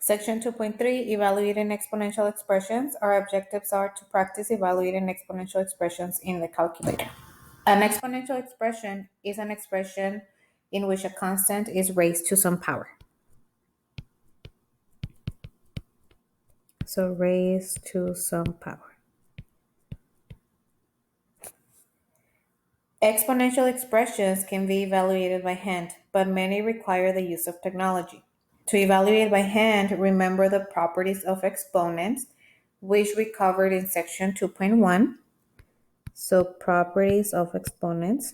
Section 2.3, Evaluating exponential expressions. Our objectives are to practice evaluating exponential expressions in the calculator. An exponential expression is an expression in which a constant is raised to some power. So raised to some power. Exponential expressions can be evaluated by hand, but many require the use of technology. To evaluate by hand, remember the properties of exponents, which we covered in section 2.1. So properties of exponents.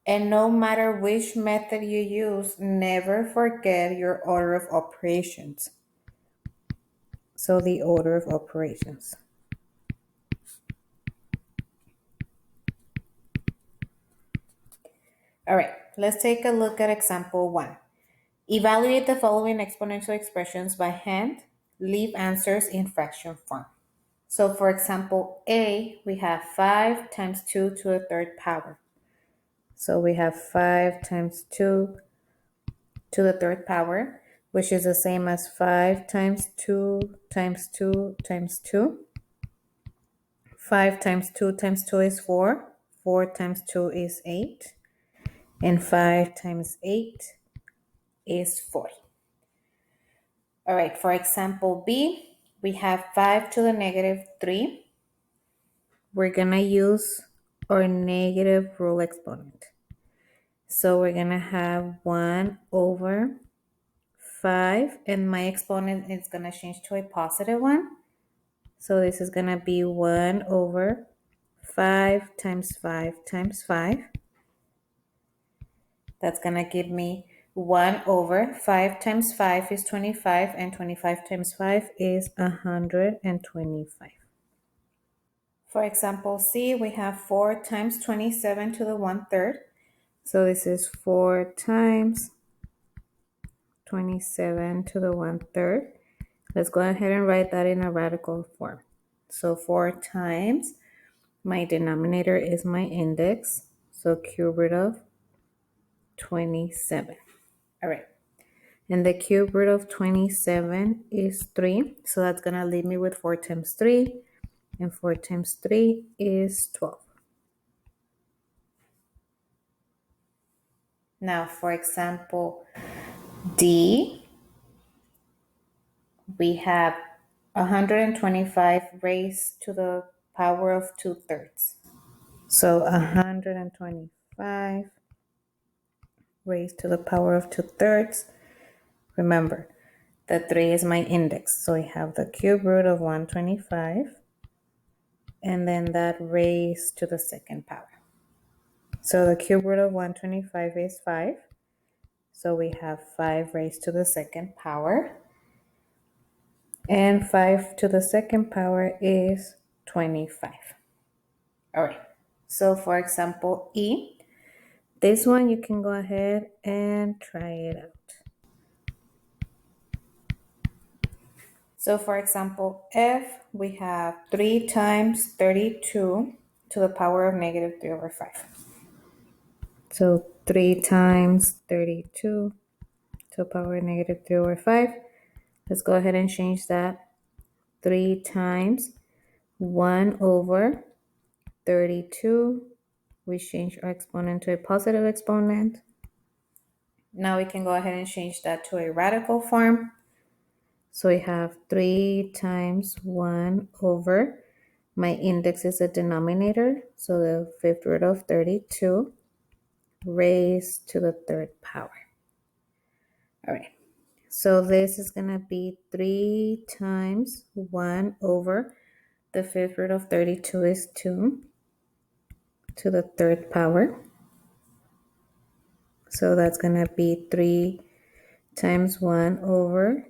And no matter which method you use, never forget your order of operations. So the order of operations. All right, let's take a look at example 1. Evaluate the following exponential expressions by hand. Leave answers in fraction form. So for example A, we have 5 times 2 to the third power. So we have 5 times 2 to the third power, which is the same as 5 times 2 times 2 times 2. 5 times 2 times 2 is 4. 4 times 2 is 8. And 5 times 8 is 40. All right, for example B, we have 5 to the negative 3. We're going to use our negative rule exponent. So we're going to have 1 over 5, and my exponent is going to change to a positive 1. So this is going to be 1 over 5 times 5 times 5. That's going to give me 1 over 5 times 5 is 25, and 25 times 5 is 125. For example C, we have 4 times 27 to the 1/3. So this is 4 times 27 to the 1/3. Let's go ahead and write that in a radical form. So 4 times, my denominator is my index, so cube root of 27. All right. And the cube root of 27 is 3. So that's going to leave me with 4 times 3. And 4 times 3 is 12. Now, for example, D, we have 125 raised to the power of 2/3. So 125 raised to the power of 2/3. Remember, the 3 is my index. So we have the cube root of 125. And then that raised to the second power. So the cube root of 125 is 5. So we have 5 raised to the second power. And 5 to the second power is 25. All right. So for example, E, this one you can go ahead and try it out. So for example, F, we have 3 times 32 to the power of negative 3 over 5. So 3 times 32 to the power of negative 3 over 5. Let's go ahead and change that. 3 times 1 over 32. We change our exponent to a positive exponent. Now we can go ahead and change that to a radical form. So we have 3 times 1 over, my index is a denominator, so the fifth root of 32 raised to the third power. All right, so this is going to be 3 times 1 over, the fifth root of 32 is 2 to the third power. So that's going to be 3 times 1 over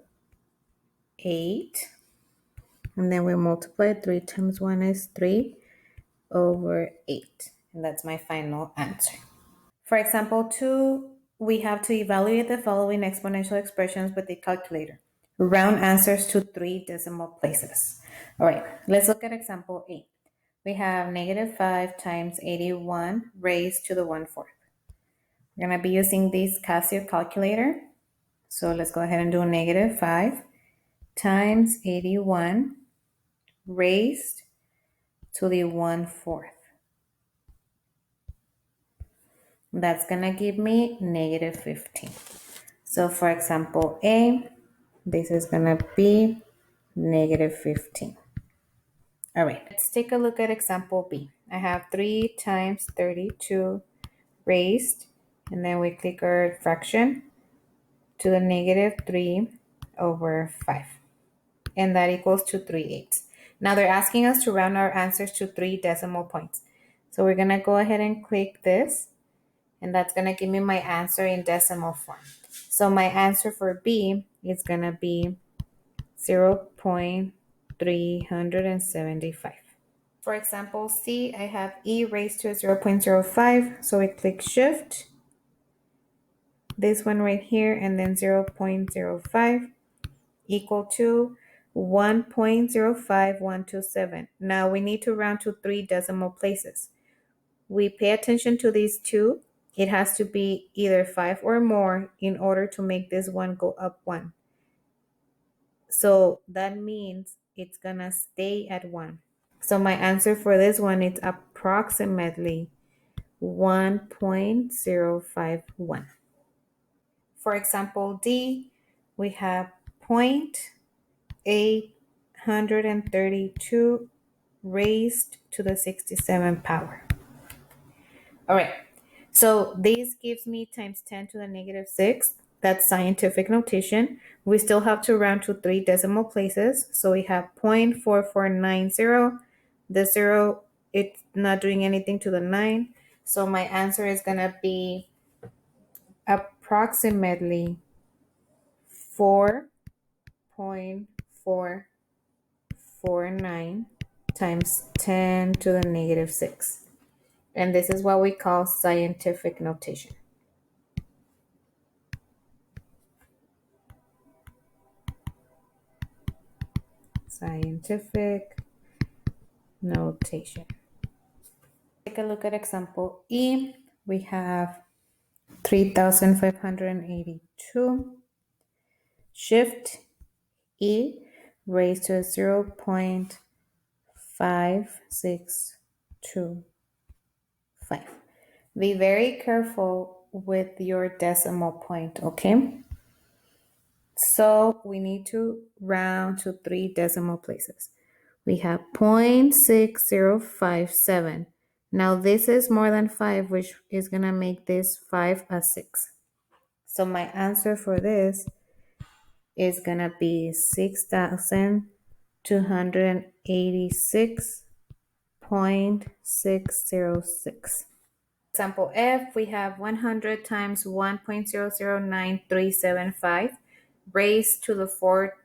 8. And then we multiply 3 times 1 is 3 over 8. And that's my final answer. For example 2, we have to evaluate the following exponential expressions with a calculator. Round answers to 3 decimal places. All right, let's look at example 8. We have negative 5 times 81 raised to the 1/4. We're going to be using this Casio calculator. So let's go ahead and do negative 5 times 81 raised to the 1/4. That's going to give me negative 15. So for example A, this is going to be negative 15. All right, let's take a look at example B. I have 3 times 32 raised, and then we click our fraction to the negative 3/5. And that equals to 3/8. Now they're asking us to round our answers to 3 decimal points. So we're going to go ahead and click this, and that's going to give me my answer in decimal form. So my answer for B is going to be 0.375. For example C, I have E raised to 0.05. So we click shift, this one right here, and then 0.05 equal to 1.05127. Now we need to round to 3 decimal places. We pay attention to these two. It has to be either 5 or more in order to make this one go up 1. So that means it's gonna stay at 1. So my answer for this one is approximately 1.051. For example D, we have 0.832 raised to the 67 power. All right, so this gives me times 10 to the negative 6. That's scientific notation. We still have to round to 3 decimal places. So we have 0.4490. The 0, it's not doing anything to the 9. So my answer is going to be approximately 4.449 times 10 to the negative 6. And this is what we call scientific notation. Scientific notation. Take a look at example E. We have 3,582. Shift E raised to 0.5625. Be very careful with your decimal point, okay? So we need to round to 3 decimal places. We have 0.6057. Now this is more than 5, which is going to make this 5 a 6. So my answer for this is going to be 6,286.606. Example F, we have 100 times 1.009375 raised to the 4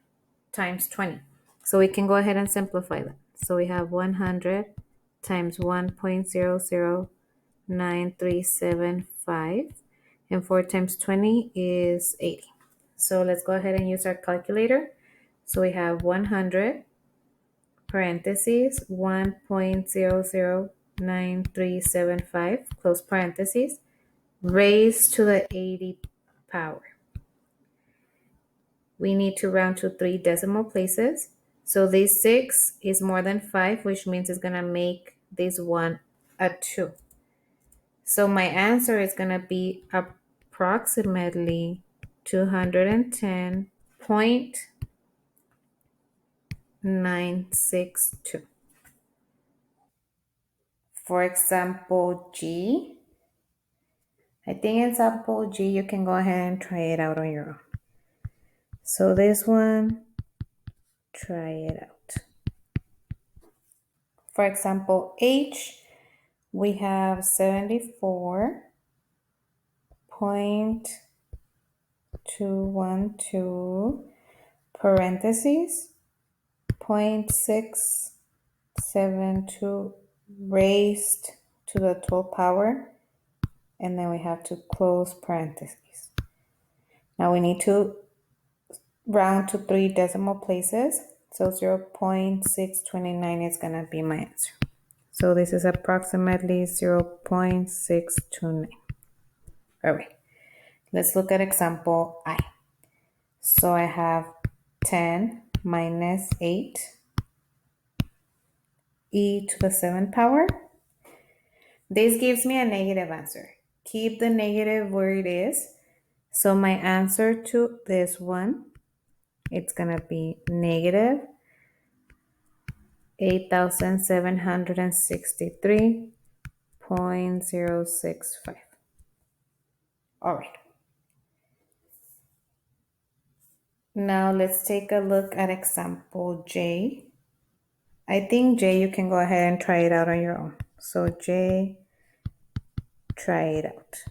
times 20. So we can go ahead and simplify that. So we have 100 times 1.009375, and 4 times 20 is 80. So let's go ahead and use our calculator. So we have 100 parentheses 1.009375 close parentheses raised to the 80 power. We need to round to 3 decimal places. So this 6 is more than 5, which means it's going to make this one a 2. So my answer is going to be approximately 210.962. For example G, I think example G, you can go ahead and try it out on your own. So this one, try it out. For example H, we have 74.212 parentheses 0.672 raised to the 12th power, and then we have to close parentheses. Now we need to round to 3 decimal places, so 0.629 is going to be my answer. So this is approximately 0.629. All right, let's look at example I. So I have 10 minus 8 e to the 7th power. This gives me a negative answer. Keep the negative where it is. So my answer to this one, it's going to be negative 8,763.065. All right. Now let's take a look at example J. I think J, you can go ahead and try it out on your own. So J, try it out.